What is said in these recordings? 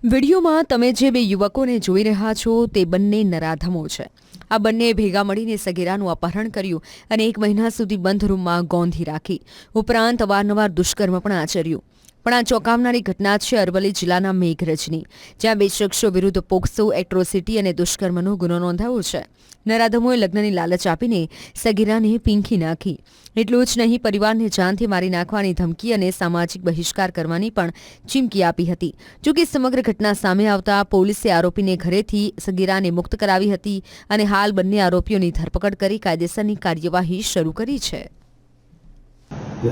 વિડીયોમાં તમે જે બે યુવકોને જોઈ રહ્યા છો તે બંને નરાધમો છે. આ બંને ભેગા મળીને સગીરાનું અપહરણ કર્યું અને 1 મહિના સુધી બંધ રૂમમાં ગોંધી રાખી. ઉપરાંત અવારનવાર દુષ્કર્મ પણ આચર્યું. પણ આ ચોંકાવનારી ઘટના છે અરવલ્લી જિલ્લાના મેઘરજની, જ્યાં 2 શખ્સો વિરુદ્ધ પોક્સો, એટ્રોસિટી અને દુષ્કર્મનો ગુનો નોંધાયો છે. નરાધમોએ લગ્નની લાલચ આપીને સગીરાને પીંખી નાખી. એટલું જ નહીં, પરિવારને જાનથી મારી નાખવાની ધમકી અને સામાજિક બહિષ્કાર કરવાની પણ ચીમકી આપી હતી. જોકે સમગ્ર ઘટના સામે આવતા પોલીસે આરોપીને ઘરેથી સગીરાને મુક્ત કરાવી હતી અને હાલ બંને આરોપીઓની ધરપકડ કરી કાયદેસરની કાર્યવાહી શરૂ કરી છે.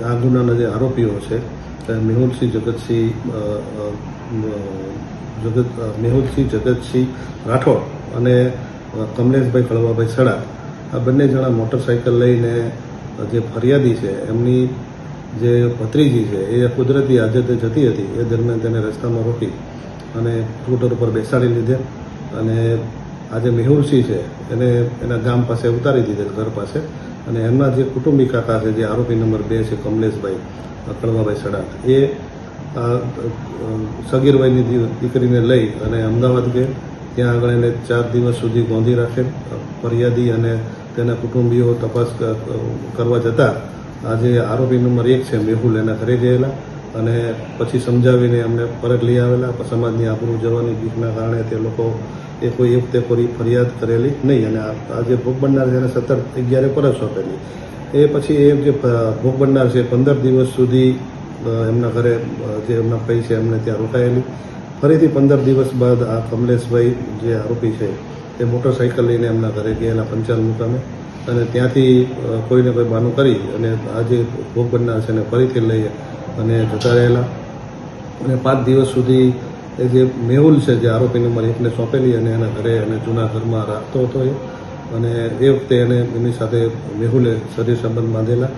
આ ગુનાના જે આરોપીઓ છે મેહુલસિંહ જગતસિંહ રાઠોડ અને કમલેશભાઈ કળવાભાઈ સડા, આ બંને જણા મોટરસાઇકલ લઈને જે ફરિયાદી છે એમની જે ભત્રીજી છે એ કુદરતી આદતે જતી હતી. એ દરમિયાન તેને રસ્તામાં રોકી અને સ્કૂટર ઉપર બેસાડી લીધે અને આ જે મેહુલસિંહ છે એને એના ગામ પાસે ઉતારી દીધેલ, ઘર પાસે. અને એમના જે કુટુંબી કાકા છે, જે આરોપી નંબર 2 છે કમલેશભાઈ કળવાભાઈ સડા, એ સગીર વયની દીકરીને લઈ અને અમદાવાદ ગયા. ત્યાં આગળ એને 4 દિવસ સુધી ગોંધી રાખેલ. ફરિયાદી અને તેના કુટુંબીઓ તપાસ કરવા જતાં આજે આરોપી નંબર 1 છે મેહુલ એના ઘરે ગયેલા અને પછી સમજાવીને એમને પરત લઈ આવેલા. સમાજની આબરૂ જવાની બીકના કારણે તે લોકો કોઈ વખતે ફરિયાદ કરેલી નહીં અને આજે ભોગ બનનાર જેને 17/11 પરત સોંપેલી. એ પછી એ જે ભોગ બનનાર છે 15 દિવસ સુધી એમના ઘરે જે એમના ભાઈ છે એમને ત્યાં રોકાયેલી. ફરીથી 15 દિવસ બાદ આ કમલેશભાઈ જે આરોપી છે તે મોટરસાઇકલ લઈને એમના ઘરે ગયેલા પંચાલ મુકામે અને ત્યાંથી કોઈને કોઈ બહાનું કરી અને આ જે ભોગ બનનાર છે એને ફરીથી લઈ અને જતા રહેલા. અને 5 દિવસ સુધી એ જે મેહુલ છે જે આરોપી નંબર 1 ને સોંપેલી અને એના ઘરે અને જૂના ઘરમાં રાખતો હતો એ. અને એ વખતે એને એની સાથે મેહુલે શરીર સંબંધ બાંધેલા